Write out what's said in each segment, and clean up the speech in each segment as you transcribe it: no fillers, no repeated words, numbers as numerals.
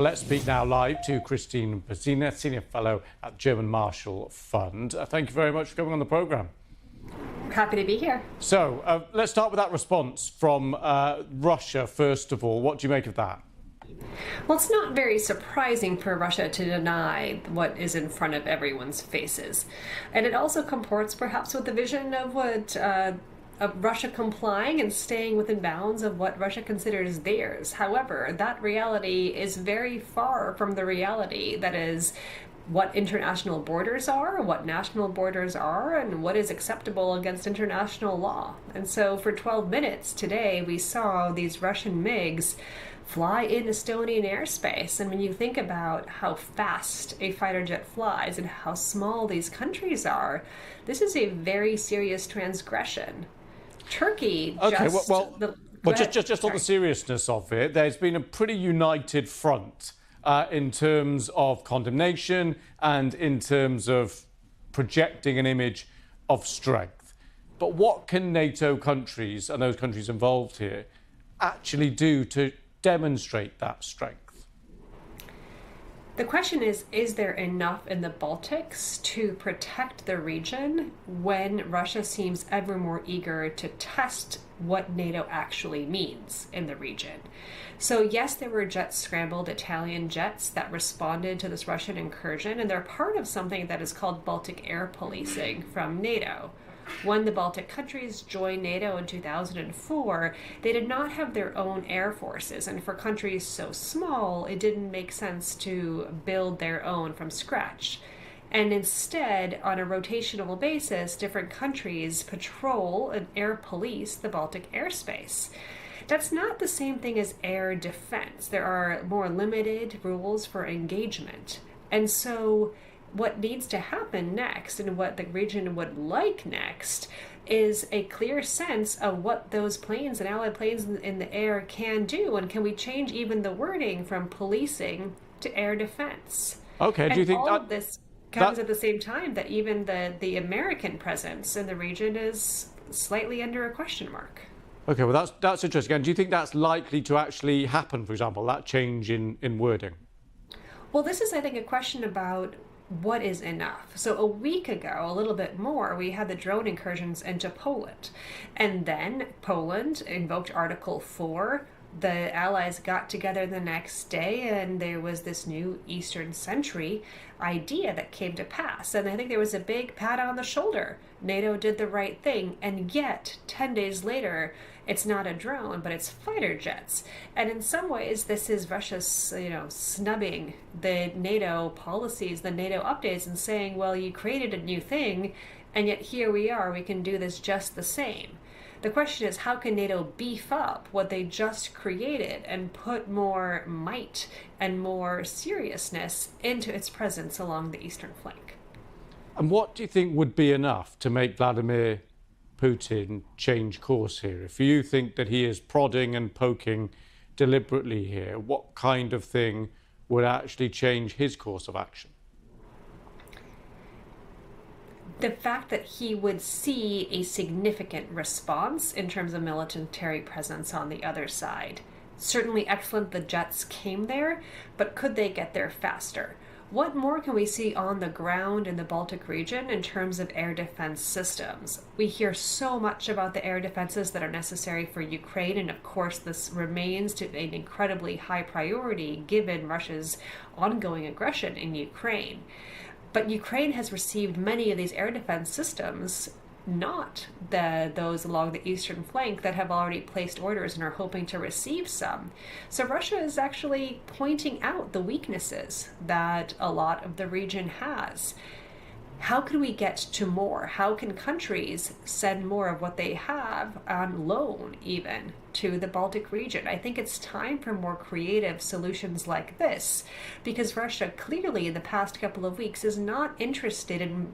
Let's speak now live to Kristine Berzina, Senior Fellow at German Marshall Fund. Thank you very much for coming on the programme. Happy to be here. So let's start with that response from Russia, first of all. What do you make of that? Well, it's not very surprising for Russia to deny what is in front of everyone's faces. And it also comports perhaps with the vision of what of Russia complying and staying within bounds of what Russia considers theirs. However, that reality is very far from the reality that is what international borders are, what national borders are, and what is acceptable against international law. And so for 12 minutes today, we saw these Russian MiGs fly in Estonian airspace. And when you think about how fast a fighter jet flies and how small these countries are, this is a very serious transgression. Turkey just... Okay, just on the seriousness of it, there's been a pretty united front in terms of condemnation and in terms of projecting an image of strength. But what can NATO countries and those countries involved here actually do to demonstrate that strength? The question is there enough in the Baltics to protect the region when Russia seems ever more eager to test what NATO actually means in the region? So yes, there were jet-scrambled Italian jets that responded to this Russian incursion, and they're part of something that is called Baltic air policing from NATO. When the Baltic countries joined NATO in 2004, they did not have their own air forces, and for countries so small, it didn't make sense to build their own from scratch. And instead, on a rotational basis, different countries patrol and air police the Baltic airspace. That's not the same thing as air defense. There are more limited rules for engagement. And so what needs to happen next, and what the region would like next, is a clear sense of what those planes and allied planes in the air can do, and can we change even the wording from policing to air defense? Okay, and do you think all that of this comes at the same time that even the American presence in the region is slightly under a question mark? Okay, well that's interesting. And do you think that's likely to actually happen, for example, that change in wording? Well, this is, I think, a question about what is enough. So a week ago, a little bit more, we had the drone incursions into Poland. And then Poland invoked Article 4. The Allies got together the next day, and there was this new Eastern Century idea that came to pass. And I think there was a big pat on the shoulder. NATO did the right thing, and yet 10 days later, it's not a drone, but it's fighter jets. And in some ways, this is Russia, snubbing the NATO policies, the NATO updates, and saying, well, you created a new thing, and yet here we are, we can do this just the same. The question is, how can NATO beef up what they just created and put more might and more seriousness into its presence along the eastern flank? And what do you think would be enough to make Vladimir Putin change course here? If you think that he is prodding and poking deliberately here, what kind of thing would actually change his course of action? The fact that he would see a significant response in terms of military presence on the other side. Certainly excellent the jets came there, but could they get there faster? What more can we see on the ground in the Baltic region in terms of air defense systems? We hear so much about the air defenses that are necessary for Ukraine, and of course this remains to an incredibly high priority given Russia's ongoing aggression in Ukraine. But Ukraine has received many of these air defense systems, not those along the eastern flank that have already placed orders and are hoping to receive some. So Russia is actually pointing out the weaknesses that a lot of the region has. How can we get to more? How can countries send more of what they have on loan even to the Baltic region? I think it's time for more creative solutions like this, because Russia clearly in the past couple of weeks is not interested in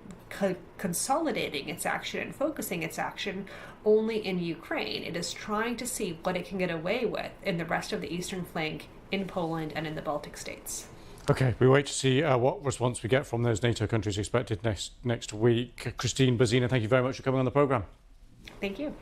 consolidating its action and focusing its action only in Ukraine. It is trying to see what it can get away with in the rest of the eastern flank, in Poland and in the Baltic states. Okay, we wait to see what response we get from those NATO countries expected next week. Kristine Berzina, thank you very much for coming on the programme. Thank you.